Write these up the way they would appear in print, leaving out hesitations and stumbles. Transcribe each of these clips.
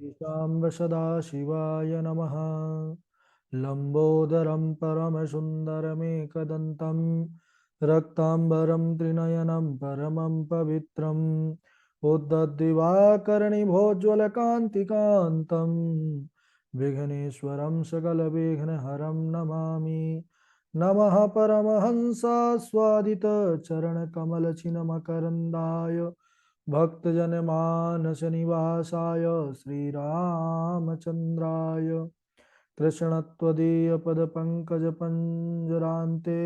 शाम्ब सदाशिवाय नमः। लम्बोदरं परमसुन्दरमेकदन्तं रक्ताम्बरं त्रिनयनं परमं पवित्रम् उद्धद्दिवाकर्णिभोज्ज्वलकान्तिकान्तं विघ्नेश्वरं सकलविघ्नहरं नमामि। नमः परमहंसास्वादितचरणकमलचिन्मकरन्दाय भक्तजनमानसनिवासाय श्रीरामचन्द्राय कृष्णत्वदीयपदपङ्कजपञ्जरान्ते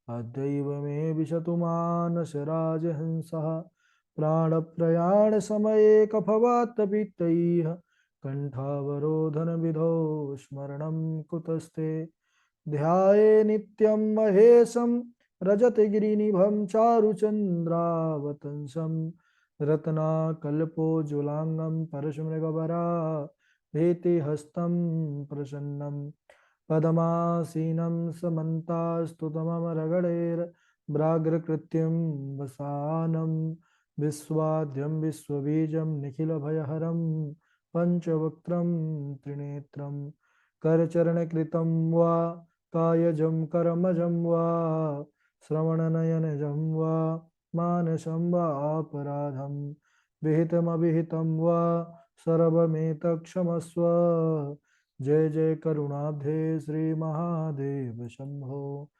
अद्यैव मे विशतु मानसराजहंसः प्राणप्रयाणसमये कफवातपित्तैः कण्ठावरोधनविधौ स्मरणं कुतस्ते ध्याये नित्यं महेशं रजतगिरिनिभं चारुचन्द्रावतंसं रत्नाकल्पोज्ज्वलाङ्गं परशुमृगवरा हस्तं प्रसन्नं पदमासीनं समन्तास्तुतममरगणैर्व्राघ्रकृत्यं वसानं विश्वाद्यं विश्वबीजं निखिलभयहरं पञ्चवक्त्रं त्रिनेत्रं करचरणकृतं वा कायजं कर्मजं वा श्रवणनयनजं वा मानसं वा अपराधं विहितमविहितं वा सर्वमेतत्क्षमस्व। जय जय करुणाब्धे श्री महादेव शंभो।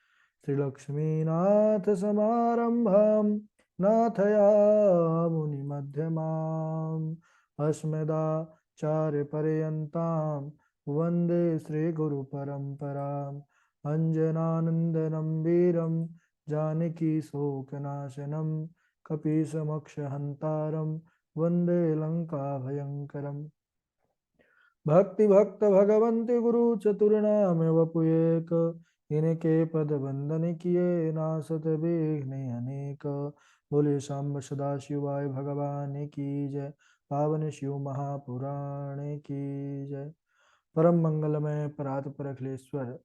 श्रीलक्ष्मीनाथ समारंभां नाथयामुनिमध्यमाम् अस्मदाचार्यपर्यन्तां वन्दे श्रीगुरुपरम्पराम्। अञ्जनानन्दनं वीरं जानकीशोकनाशनं कपीशमक्षहन्तारं वन्दे लङ्काभयङ्करम्। भक्ति भक्त भगवंत गुरु चतुर्नाम वपुएक इनके पद बंदन किए नासत विघ्न अनेक। बोले शाम्ब सदा शिवाय भगवान की जय। पावन शिव महापुराण की जय। परम मंगलमय परात पर अखिलेश्वर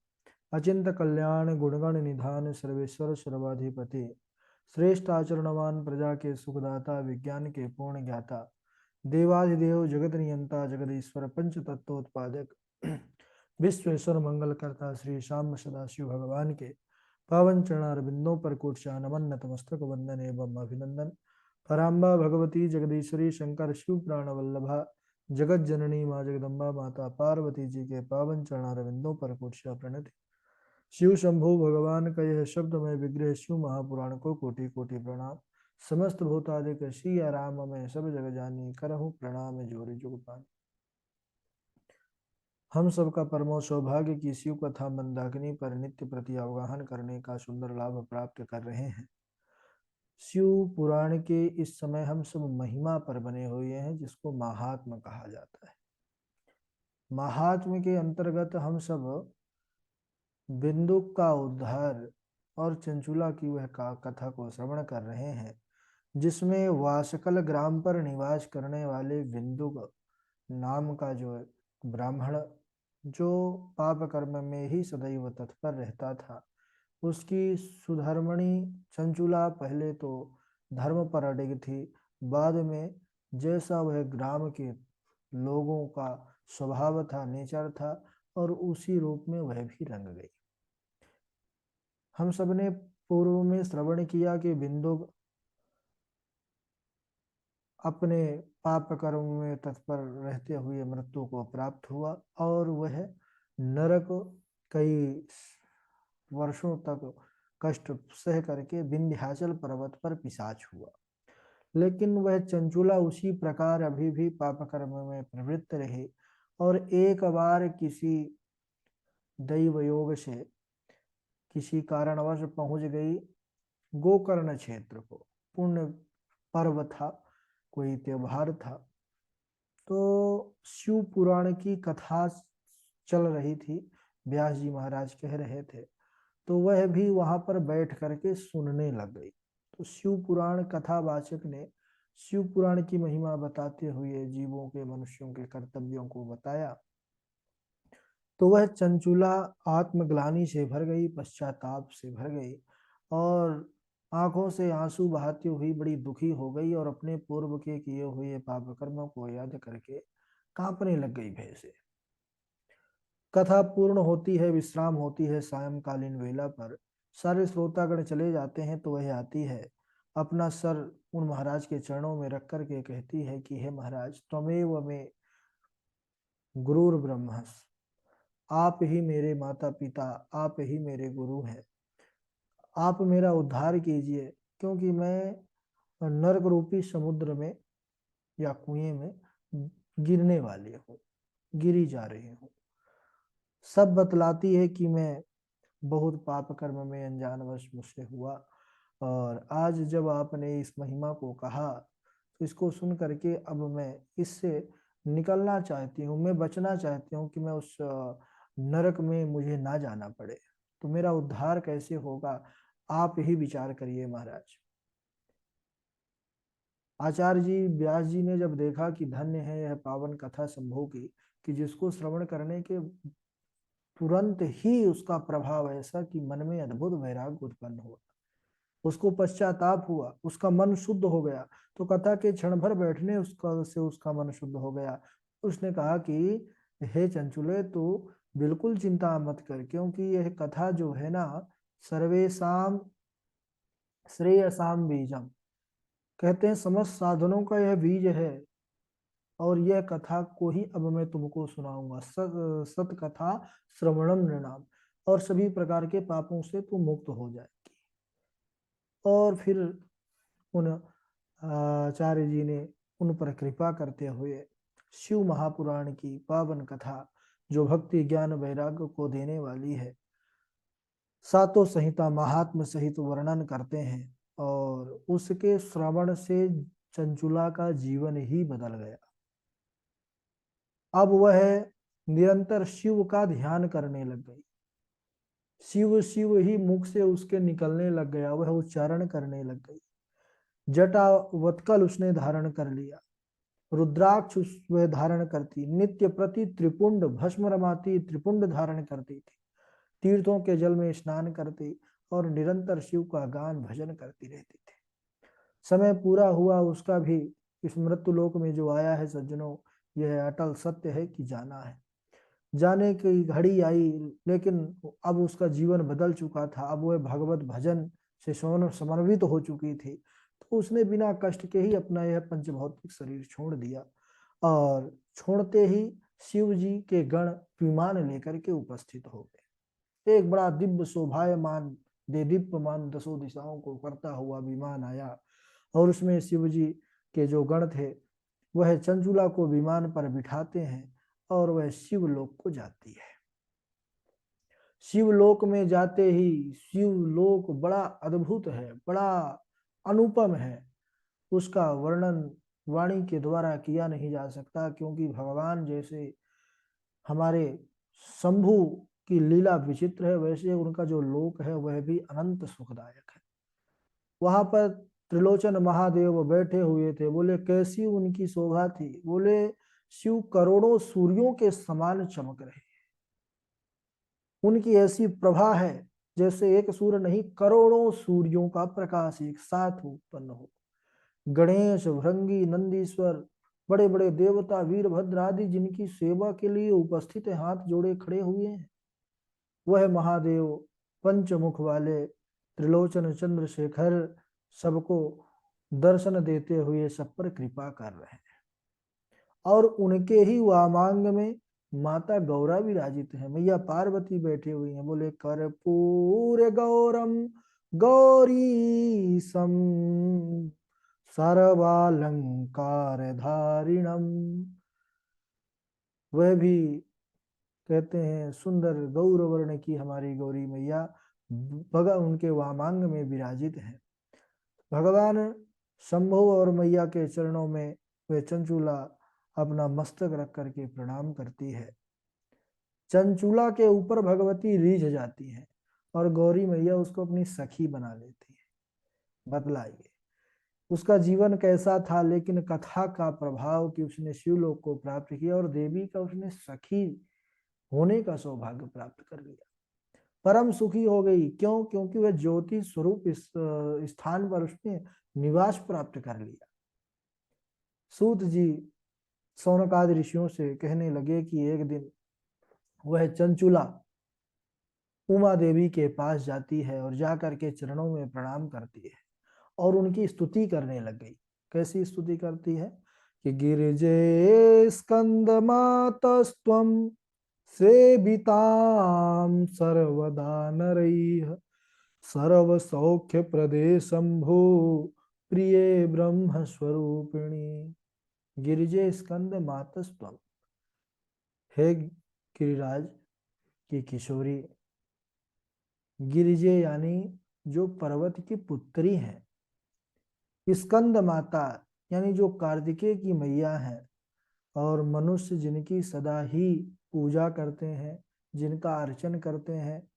अचिंत कल्याण गुणगण निधान सर्वेश्वर सर्वाधिपति श्रेष्ठ आचरणवान प्रजा के सुखदाता विज्ञान के पूर्ण ज्ञाता देवाधिदेव जगत नियंता जगदीश्वर पंच तत्वोत्पादक विश्वेश्वर मंगल करता श्री श्याम सदाशिव भगवान के पावन चरणारविंदों पर कोटि नमन नतमस्तक वंदन एवं अभिनंदन। पराम्बा भगवती जगदीश्वरी शंकर शिव प्राण वल्लभा जगत जननी माँ जगदम्बा माता पार्वती जी के पावन चरणारविंदों पर कोटि प्रणति। शिव शंभु भगवान का यह शब्दमय विग्रह शिव महापुराण को कोटि कोटि प्रणाम। समस्त भूतादिक श्री राम में सब जग जानी करहूँ प्रणाम जोरि जुग पानी। हम सबका परमो सौभाग्य की शिव कथा मंदाकिनी पर नित्य प्रति अवगाहन करने का सुंदर लाभ प्राप्त कर रहे हैं। शिव पुराण के इस समय हम सब महिमा पर बने हुए हैं जिसको महात्म कहा जाता है। महात्म के अंतर्गत हम सब बिंदु का उद्धार और चंचुला की वह कथा को श्रवण कर रहे हैं जिसमें वासकल ग्राम पर निवास करने वाले बिंदुक नाम का जो ब्राह्मण जो पाप कर्म में ही सदैव तत्पर रहता था उसकी सुधर्मणी चंचुला पहले तो धर्म पर अडिग थी। बाद में जैसा वह ग्राम के लोगों का स्वभाव था नेचर था और उसी रूप में वह भी रंग गई। हम सबने पूर्व में श्रवण किया कि बिंदु अपने पाप कर्म में तत्पर रहते हुए मृत्यु को प्राप्त हुआ और वह नरक कई वर्षों तक कष्ट सह करके विंध्याचल पर्वत पर पिशाच हुआ। लेकिन वह चंचुला उसी प्रकार अभी भी पाप कर्म में प्रवृत्त रही और एक बार किसी दैव योग से किसी कारणवश पहुंच गई गोकर्ण क्षेत्र को। पुण्य पर्व था, कोई त्योहार था, तो शिव पुराण की कथा चल रही थी। व्यास जी महाराज कह रहे थे तो वह भी वहां पर बैठ करके सुनने लग गई। तो शिव पुराण कथावाचक ने शिव पुराण की महिमा बताते हुए जीवों के मनुष्यों के कर्तव्यों को बताया। तो वह चंचुला आत्मग्लानि से भर गई, पश्चाताप से भर गई और आंखों से आंसू बहाती हुई बड़ी दुखी हो गई और अपने पूर्व के किए हुए पाप कर्मों को याद करके कांपने लग गई भय से। कथा पूर्ण होती है, विश्राम होती है सायंकालीन वेला पर। सारे श्रोतागण चले जाते हैं तो वह आती है, अपना सर उन महाराज के चरणों में रख कर के कहती है कि हे महाराज, त्वमेव मे गुरुर ब्रह्मस्, आप ही मेरे माता पिता, आप ही मेरे गुरु हैं। आप मेरा उद्धार कीजिए, क्योंकि मैं नरक रूपी समुद्र में या कुएं में गिरने वाली हूँ, गिरी जा रही हूँ। सब बतलाती है कि मैं बहुत पाप कर्म में अनजानवश मुझसे हुआ, और आज जब आपने इस महिमा को कहा तो इसको सुन करके अब मैं इससे निकलना चाहती हूँ, मैं बचना चाहती हूँ कि मैं उस नरक में मुझे ना जाना पड़े। तो मेरा उद्धार कैसे होगा, आप ही विचार करिए महाराज। आचार्य जी व्यास जी ने जब देखा कि धन्य है यह पावन कथा संभव की, कि जिसको श्रवण करने के तुरंत ही उसका प्रभाव ऐसा कि मन में अद्भुत वैराग्य उत्पन्न हुआ, उसको पश्चाताप हुआ, उसका मन शुद्ध हो गया। तो कथा के क्षण भर बैठने उसका मन शुद्ध हो गया। उसने कहा कि हे चंचुले, तो बिल्कुल चिंता मत कर, क्योंकि यह कथा जो है ना, सर्वेशाम श्रेयसाम बीजम, कहते हैं समस्त साधनों का यह बीज है। और यह कथा को ही अब मैं तुमको सुनाऊंगा। सत कथा श्रवणम नृणाम, और सभी प्रकार के पापों से तू मुक्त हो जाएगी। और फिर उन आचार्य जी ने उन पर कृपा करते हुए शिव महापुराण की पावन कथा, जो भक्ति ज्ञान वैराग्य को देने वाली है, सातों संहिता महात्म सहित वर्णन करते हैं। और उसके श्रवण से चंचुला का जीवन ही बदल गया। अब वह निरंतर शिव का ध्यान करने लग गई। शिव शिव ही मुख से उसके निकलने लग गया, वह उच्चारण करने लग गई। जटा वत्कल उसने धारण कर लिया, रुद्राक्ष वह धारण करती, नित्य प्रति त्रिपुंड भस्म रमाती, त्रिपुंड धारण करती थी, तीर्थों के जल में स्नान करती और निरंतर शिव का गान भजन करती रहती थी। समय पूरा हुआ उसका भी, इस मृत्यु लोक में जो आया है सज्जनों, यह अटल सत्य है कि जाना है। जाने की घड़ी आई, लेकिन अब उसका जीवन बदल चुका था। अब वह भगवत भजन से समर्पित हो चुकी थी। तो उसने बिना कष्ट के ही अपना यह पंचभौतिक शरीर छोड़ दिया, और छोड़ते ही शिव जी के गण विमान लेकर के उपस्थित हो गए। एक बड़ा दिव्य शोभायमान दे दीप्यमान दसों दिशाओं को करता हुआ विमान आया, और उसमें शिव जी के जो गण थे वह चंचुला को विमान पर बिठाते हैं, और वह शिवलोक को जाती है। शिवलोक में जाते ही शिवलोक बड़ा अद्भुत है, बड़ा अनुपम है। उसका वर्णन वाणी के द्वारा किया नहीं जा सकता, क्योंकि भगवान जैसे हमारे शंभु की लीला विचित्र है, वैसे उनका जो लोक है वह भी अनंत सुखदायक है। वहां पर त्रिलोचन महादेव बैठे हुए थे। बोले कैसी उनकी शोभा थी, बोले शिव करोड़ों सूर्यों के समान चमक रहे, उनकी ऐसी प्रभा है जैसे एक सूर्य नहीं, करोड़ों सूर्यों का प्रकाश एक साथ उत्पन्न हो। गणेश, भृंगी, नंदीश्वर, बड़े बड़े देवता, वीरभद्र आदि जिनकी सेवा के लिए उपस्थित हाथ जोड़े खड़े हुए हैं, वह महादेव पंचमुख वाले त्रिलोचन चंद्रशेखर सबको दर्शन देते हुए सब पर कृपा कर रहे हैं। और उनके ही वामांग में माता गौरा विराजित है, मैया पार्वती बैठी हुई हैं। बोले कर्पूर गौरम गौरी सम सर्वालंकार धारिणम, वह भी कहते हैं सुंदर गौर वर्ण की हमारी गौरी मैया भगवान उनके वामांग में विराजित है। भगवान शंभु और मैया के चरणों में वे चंचूला अपना मस्तक रख करके प्रणाम करती है। चंचूला के ऊपर भगवती रीझ जाती है, और गौरी मैया उसको अपनी सखी बना लेती है। बतलाइए उसका जीवन कैसा था, लेकिन कथा का प्रभाव कि उसने शिवलोक को प्राप्त किया और देवी का उसने सखी होने का सौभाग्य प्राप्त कर लिया। परम सुखी हो गई, क्यों? क्योंकि वह ज्योति स्वरूप इस स्थान पर उसने निवास प्राप्त कर लिया। सूत जी शौनकादि ऋषियों से कहने लगे कि एक दिन वह चंचुला उमा देवी के पास जाती है और जाकर के चरणों में प्रणाम करती है और उनकी स्तुति करने लग गई। कैसी स्तुति करती है कि गिरिजे स्कंद मातस्त्वं सेवितां सर्वदा नरैः सर्व सौख्य प्रदे शंभो प्रिय ब्रह्म स्वरूपिणी। गिरिजे स्कंद मातस्त्वं, हे गिरिराज की किशोरी। गिरिजे यानी जो पर्वत की पुत्री है, स्कंद माता यानी जो कार्तिकेय की मैया है, और मनुष्य जिनकी सदा ही पूजा करते हैं, जिनका अर्चन करते हैं,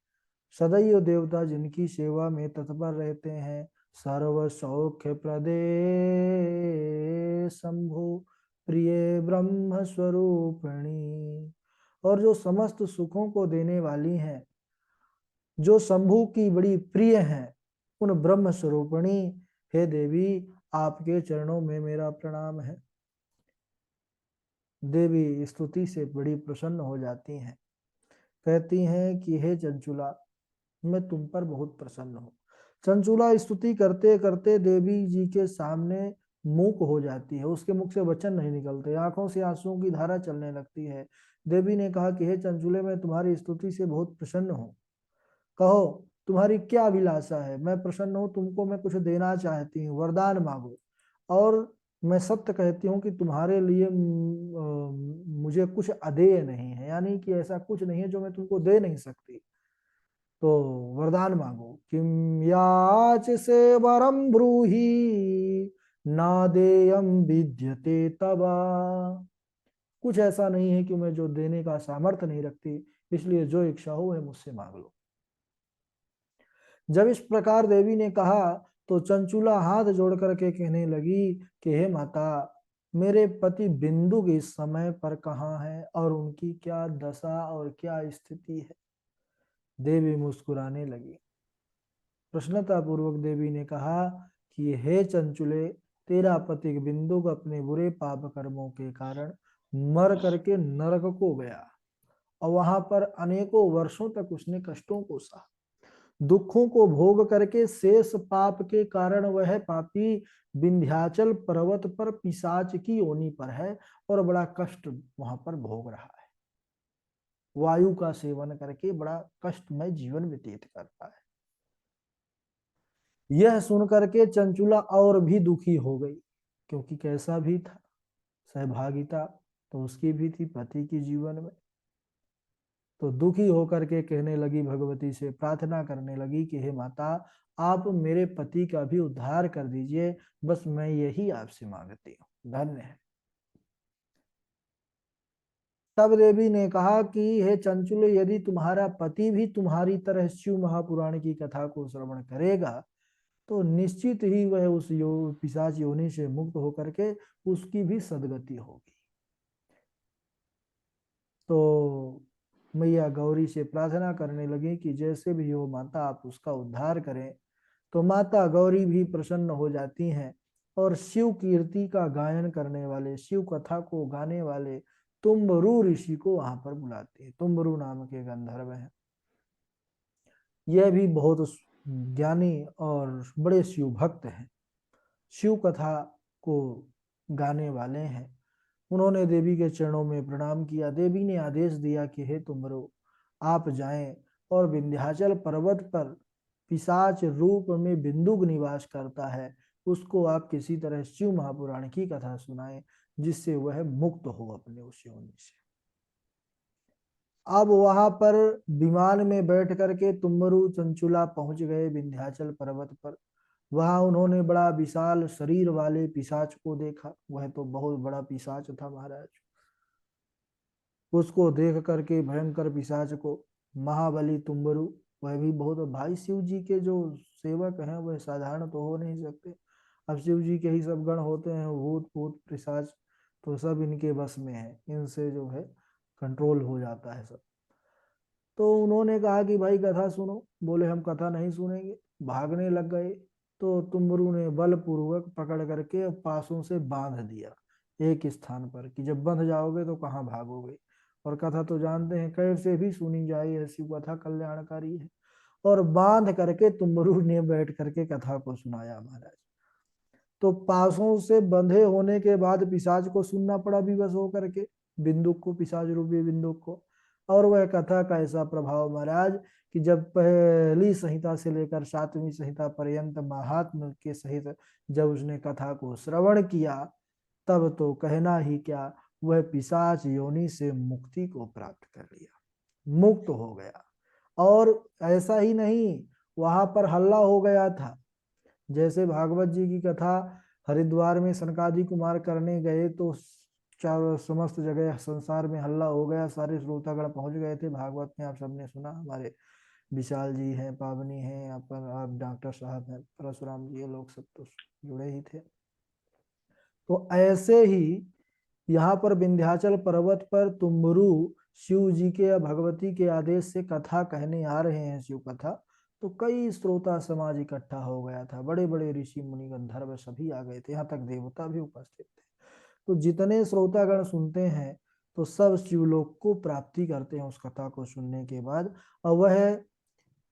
सदैव देवता जिनकी सेवा में तत्पर रहते हैं, सर्व सौख्य प्रदे शंभु प्रिय ब्रह्म स्वरूपिणी, और जो समस्त सुखों को देने वाली हैं, जो शंभु की बड़ी प्रिय हैं, उन ब्रह्म स्वरूपिणी हे देवी, आपके चरणों में मेरा प्रणाम है। देवी स्तुति से बड़ी प्रसन्न हो जाती हैं, कहती हैं कि हे चंचुला, मैं तुम पर बहुत प्रसन्न हूँ। चंचुला स्तुति करते करते देवी जी के सामने मूक हो जाती है, उसके मुख से वचन नहीं निकलते, आंखों से आंसुओं की धारा चलने लगती है। देवी ने कहा कि हे चंचुले, मैं तुम्हारी स्तुति से बहुत प्रसन्न हूँ, कहो तुम्हारी क्या अभिलाषा है। मैं प्रसन्न हूँ, तुमको मैं कुछ देना चाहती हूँ, वरदान मांगो। और मैं सत्य कहती हूँ कि तुम्हारे लिए मुझे कुछ अदेय नहीं है, यानी कि ऐसा कुछ नहीं है जो मैं तुमको दे नहीं सकती, तो वरदान मांगो। किम याच से वरम ब्रूहि नादेयम विद्यते तबा। कुछ ऐसा नहीं है कि मैं जो देने का सामर्थ्य नहीं रखती, इसलिए जो इच्छा हो वह मुझसे मांग लो। जब इस प्रकार देवी ने कहा तो चंचुला हाथ जोड़ करके कहने लगी कि हे माता, मेरे पति बिंदु इस समय पर कहाँ है और उनकी क्या दशा और क्या स्थिति है। देवी मुस्कुराने लगी। प्रश्नता पूर्वक देवी ने कहा कि हे चंचुले, तेरा पति बिंदु अपने बुरे पाप कर्मों के कारण मर करके नरक को गया और वहां पर अनेकों वर्षों तक उसने कष्टों को सहा, दुखों को भोग करके शेष पाप के कारण वह पापी विंध्याचल पर्वत पर पिशाच की योनि पर है और बड़ा कष्ट वहां पर भोग रहा है। वायु का सेवन करके बड़ा कष्टमय जीवन व्यतीत करता है। यह सुनकर के चंचुला और भी दुखी हो गई, क्योंकि कैसा भी था, सहभागिता तो उसकी भी थी पति के जीवन में। तो दुखी होकर के कहने लगी, भगवती से प्रार्थना करने लगी कि हे माता, आप मेरे पति का भी उद्धार कर दीजिए, बस मैं यही आपसे मांगती हूँ, धन्य है। तब देवी ने कहा कि हे चंचुल, यदि तुम्हारा पति भी तुम्हारी तरह शिव महापुराण की कथा को श्रवण करेगा तो निश्चित ही वह उस पिशाच योनि से मुक्त होकर के उसकी भी सदगति होगी। तो मैया गौरी से प्रार्थना करने लगी कि जैसे भी हो माता, आप उसका उद्धार करें। तो माता गौरी भी प्रसन्न हो जाती हैं और शिव कीर्ति का गायन करने वाले, शिव कथा को गाने वाले तुम्बरु ऋषि को वहां पर बुलाती है। तुम्बरु नाम के गंधर्व हैं, यह भी बहुत ज्ञानी और बड़े शिव भक्त हैं, शिव कथा को गाने वाले हैं। उन्होंने देवी के चरणों में प्रणाम किया। देवी ने आदेश दिया कि हे तुम्बरु, आप जाएं और विंध्याचल पर्वत पर पिशाच रूप में बिंदुक निवास करता है, उसको आप किसी तरह शिव महापुराण की कथा सुनाएं जिससे वह मुक्त हो अपने उस योनि से। अब वहां पर विमान में बैठ करके तुम्बरु चंचुला पहुंच गए विंध्याचल पर्वत पर। वहां उन्होंने बड़ा विशाल शरीर वाले पिशाच को देखा। वह तो बहुत बड़ा पिशाच था महाराज। उसको देख करके, भयंकर पिशाच को, महाबली तुम्बरु, वह भी बहुत, भाई शिव जी के जो सेवक हैं वह साधारण तो हो नहीं सकते। अब शिव जी के ही सब गण होते हैं, भूत भूत पिशाच, तो सब इनके बस में है, इनसे जो है कंट्रोल हो जाता है सब। तो उन्होंने कहा कि भाई कथा सुनो। बोले हम कथा नहीं सुनेंगे, भागने लग गए। तो तुम्बरू ने बलपूर्वक पकड़ करके पासों से बांध दिया, एक स्थान पर, कि जब बंध जाओगे तो कहाँ भागोगे। और कथा तो जानते हैं, कैसे भी सुनी जाए ऐसी कथा कल्याणकारी है। और बांध करके तुमरू ने बैठ करके कथा को सुनाया महाराज। तो पासों से बंधे होने के बाद पिशाच को सुनना पड़ा विवश होकर के, बिंदुक को, पिशाच रूपी बिंदुक को। और वह कथा का ऐसा प्रभाव महाराज कि जब पहली संहिता से लेकर 7वीं संहिता पर्यंत महात्म के सहित जब उसने कथा को श्रवण किया, तब तो कहना ही क्या, वह पिशाच योनि से मुक्ति को प्राप्त कर लिया, मुक्त हो गया। और ऐसा ही नहीं, वहां पर हल्ला हो गया था। जैसे भागवत जी की कथा हरिद्वार में सनकादि कुमार करने गए तो चारों समस्त जगह संसार में हल्ला हो गया, सारे श्रोतागण पहुंच गए थे भागवत में। आप सबने सुना, हमारे विशाल जी हैं, पावनी हैं, अपन आप डॉक्टर साहब हैं, परशुराम जी, ये लोग सब तो जुड़े ही थे। तो ऐसे ही यहाँ पर विंध्याचल पर्वत पर तुमरू शिव जी के या भगवती के आदेश से कथा कहने आ रहे हैं, शिव कथा। तो कई श्रोता समाज इकट्ठा हो गया था, बड़े बड़े ऋषि मुनि गंधर्व सभी आ गए थे, यहाँ तक देवता भी उपस्थित थे। तो जितने श्रोतागण सुनते हैं तो सब शिवलोक को प्राप्ति करते हैं उस कथा को सुनने के बाद। और वह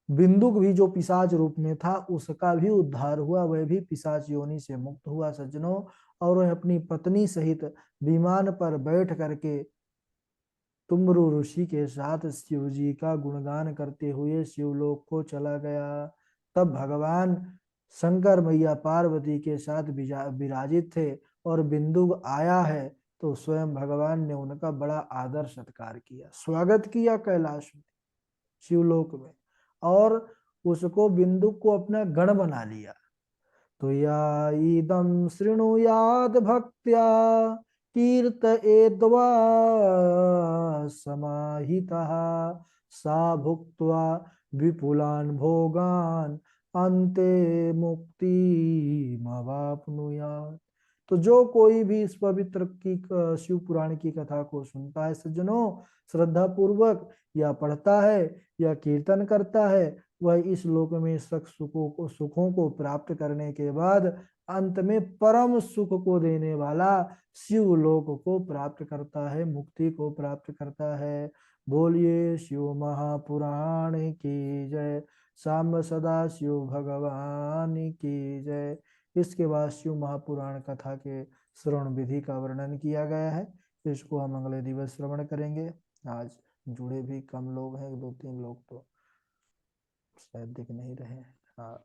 बिंदुक भी जो पिशाच रूप में था, उसका भी उद्धार हुआ, वह भी पिशाच योनि से मुक्त हुआ सज्जनों। और वह अपनी पत्नी सहित विमान पर बैठ करके तुमरू ऋषि के साथ शिव जी का गुणगान करते हुए शिवलोक को चला गया। तब भगवान शंकर मैया पार्वती के साथ विराजित थे, और बिंदु आया है तो स्वयं भगवान ने उनका बड़ा आदर सत्कार किया, स्वागत किया कैलाश में, शिवलोक में। और उसको बिंदु को अपना गण बना लिया। तो या इदं शृणुयाद भक्त्या कीर्त एद्वा समाहितः सा भुक्त्वा विपुलान भोगान अन्ते मुक्ति मवाप्नुयात्। तो जो कोई भी इस पवित्र की शिव पुराण की कथा को सुनता है सज्जनों, श्रद्धा पूर्वक, या पढ़ता है या कीर्तन करता है, वह इस लोक में सुखों को प्राप्त करने के बाद अंत में परम सुख को देने वाला शिव लोक को प्राप्त करता है, मुक्ति को प्राप्त करता है। बोलिए शिव महापुराण की जय, सांब सदा शिव भगवान की जय। इसके बाद शिव महापुराण कथा के श्रवण विधि का वर्णन किया गया है। इसको हम अगले दिवस श्रवण करेंगे। आज जुड़े भी कम लोग हैं, 2-3 लोग तो शायद दिख नहीं रहे। हाँ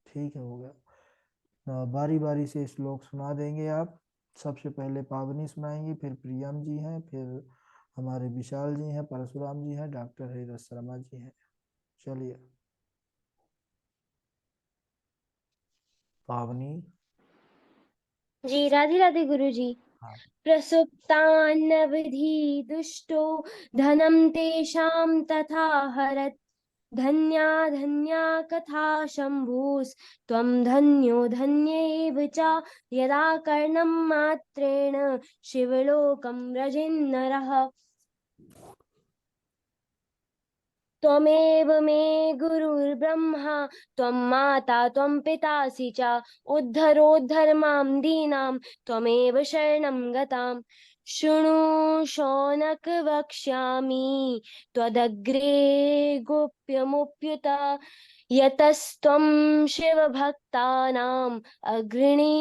ठीक है, हो गया। बारी बारी से श्लोक सुना देंगे आप। सबसे पहले पावनी सुनाएंगी, फिर प्रियम जी हैं, फिर हमारे विशाल जी हैं, परशुराम जी हैं, डॉक्टर हरिदास शर्मा जी हैं। चलिए पावनी। जी राधे राधे गुरु जी। हाँ। प्रसुप्तान्नविधि दुष्टो धनं तेषां तथा हरत् धन्या धन्या कथा शम्भुस्त्वं धन्यो धन्यैव च यदा कर्णं मात्रेण शिवलोकं व्रजिन्नरः त्वमेव मे गुरुर्ब्रह्मा त्वं माता त्वं पितासि च उद्धरोद्धर मां दीनां त्वमेव शरणं गताम् शृणु शौनक वक्ष्यामि त्वदग्रे गोप्यमुप्युत यतस्त्वं शिवभक्तानाम् अग्रणीवेदवित्तमः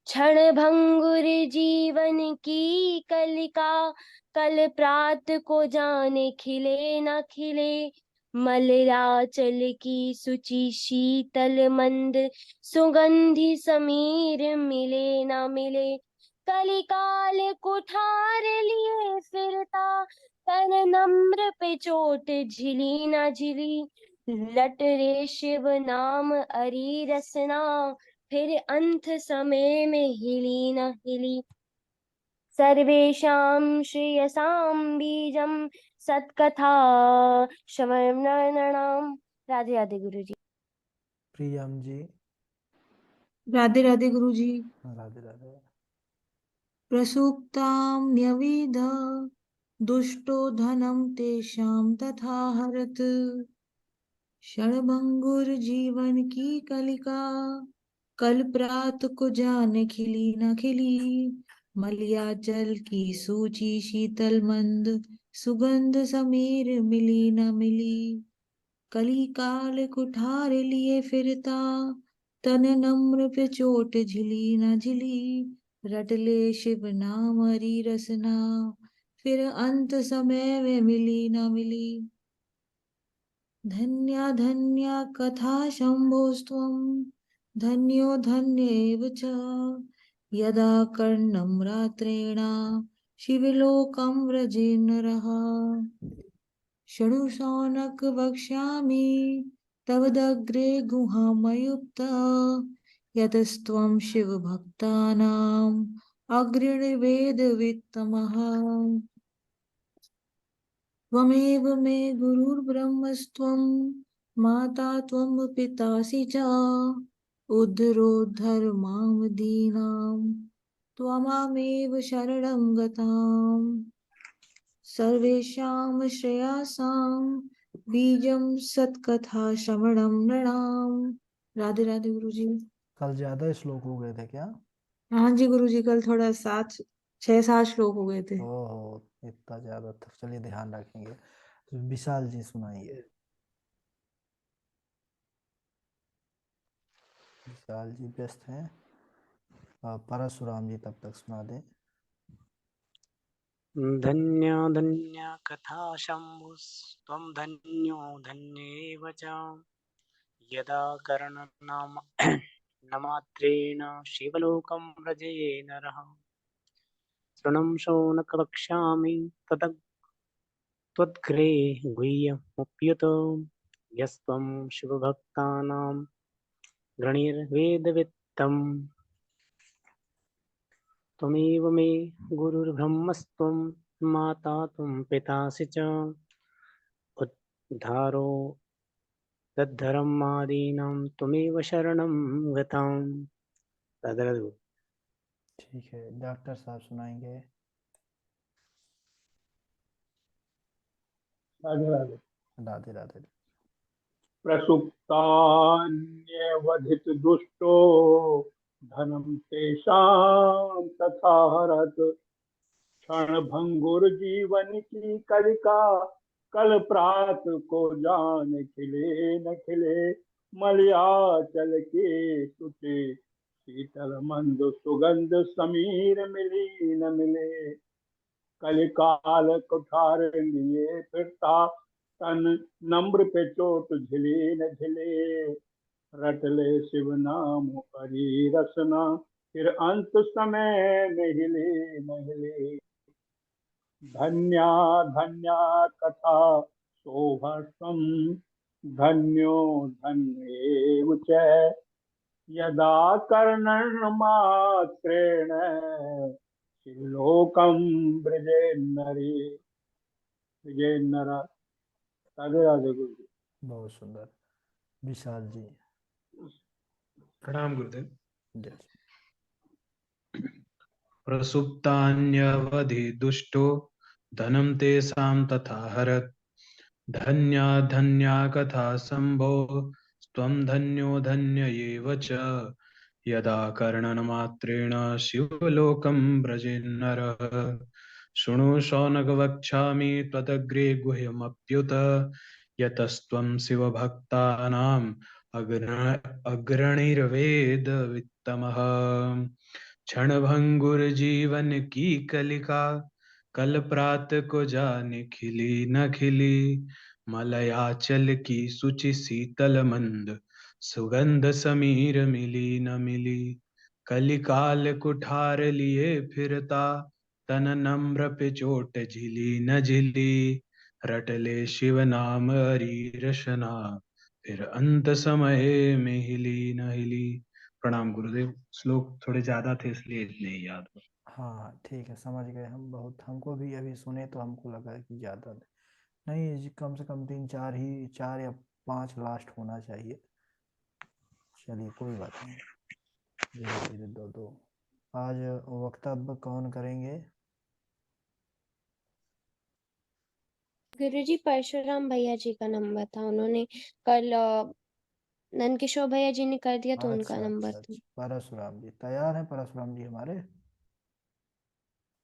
क्षणभंगुर जीवन की कलिका कल प्रात को जाने खिले न खिले मलराचल की सुचि शीतल मंद सुगंधि समीर मिले न मिले कलिकाल कुठार लिए फिरता तन नम्र पे चोट झिली न झिली लट रे शिव नाम अरी रसना फिर अंत समय में हिली न हिली सर्वेषां श्रेयसां बीजं सत्कथा श्रवणानृणाम्। राधे राधे गुरु जी। प्रियम जी। राधे राधे गुरु जी। राधे राधे। प्रसूक्तां न्यवेद दुष्टो धनं तेषां तथा हरत् क्षणभंगुर जीवन की कलिका कल प्रात को जान खिली न खिली, मलयाचल की सूची शीतल मंद, सुगंध समीर मिली न मिली। कली काल कुठार लिए फिरता, तन नम्र पे चोट झिली न झिली। रटले शिव नाम हरी रसना, फिर अंत समय में मिली न मिली। धन्या धन्या कथा शम्भोस्त्वं, धन्यो धन्येव च, यदा कर्णं रात्रेण शिवलोकं व्रजे नरः। षडुशौनक वक्ष्यामि तव दग्रे गुहामयुक्त, यतस्त्वं शिवभक्तानाम् अग्रणिवेदवित्तमः। त्वमेव मे गुरुर्ब्रह्मस्त्वं, माता त्वं पितासि च, उद्धरोद्धर मां दीनां, त्वमामेव शरणं गताम्। सर्वेषां श्रेयासां बीजं सत्कथा श्रवणं नृणाम्। राधे राधे गुरु जी। कल ज्यादा श्लोक हो गए थे क्या? हाँ जी गुरु जी, कल थोड़ा 6-7 श्लोक हो गए थे। ओहो, इतना ज्यादा था। चलिए ध्यान रखेंगे। विशाल जी सुनाइए। विशाल जी व्यस्त हैं। परशुराम जी तब तक सुना दें। धन्या धन्या कथा शम्भुस्त्वं धन्यो धन्येव च, यदा कर्णनाम नमात्रेण शिवलोकं व्रजे नरः। शृणं शौनकवक्ष्यामि त्वद्ग्रे गुह्यमुप्युत, यस्त्वं शिवभक्तानां गणैर्वेदवित्तम्। त्वमेव मे गुरुर्ब्रह्मस्त्वं, माता त्वं पितासि च, उद्धारो तद्धर्मादीनां त्वमेव शरणं गताम्। राधे। ठीक है, डॉक्टर साहब सुनाएंगे। राधे राधे। राधे राधे। प्रसुप्तान्यवधित दुष्टो, धनं तेषां तथा हरत्। क्षण भंगुर जीवन की कलिका, कल प्रात को जान खिले न खिले। मलयाचल के सुते शीतल मंद, सुगंध समीर मिली न मिले। कलिकाल कुठार लिए फिरता, तन नम्र पे चोट झिले न झिले। रटले शिव नाम हरि रसना, फिर अंत समय में हिले न हिले। धन्या धन्या कथा शोभस्त्वं, धन्यो धन्येव च, यदा कर्णमात्रेण शिवलोकं विजय नर। राधे राधे गुरु जी। बहुत सुंदर। विशाल जी। प्रणाम गुरुदेव। जय। प्रसुप्तान्यवधि दुष्टो, धनं तेषां तथा हरत्। धन्या धन्या कथा शम्भो, त्वं धन्यो धन्य एव च, यदा कर्णनमात्रेण शिवलोकं व्रजेन्नरः। शृणु शौनक वक्ष्यामि त्वदग्रे गुह्यमप्युत, यतस्त्वं शिवभक्तानाम् अग्रणिर्वेदवित्तमः। क्षणभंगुर जीवन की कलिका, कल प्रात को जाने खिली न खिली। मलयाचल की सूची शीतल मंद, सुगंध समीर मिली न मिली। कलिकाल कुठार लिए फिरता, तन नम्र पे चोट झिली न झिली। रटले शिव नाम हरि रसना, फिर अंत समय में हिली न हिली। प्रणाम गुरुदेव। श्लोक थोड़े ज्यादा थे इसलिए इतने ही याद हुआ। हाँ ठीक है, समझ गए हम। बहुत हमको भी अभी सुने तो हमको लगा कि ज़्यादा नहीं, कम से कम 3-4 ही, 4 या 5 लास्ट होना चाहिए। चलिए कोई बात नहीं, धीरे धीरे दो दो। आज वक्तव्य कौन करेंगे? गुरुजी परशुराम भैया जी का नंबर था, उन्होंने कल नंदकिशोर भैया जी ने कर दिया तो उनका अच्छा नंबर अच्छा था। अच्छा, परशुराम जी तैयार है, परशुराम जी हमारे।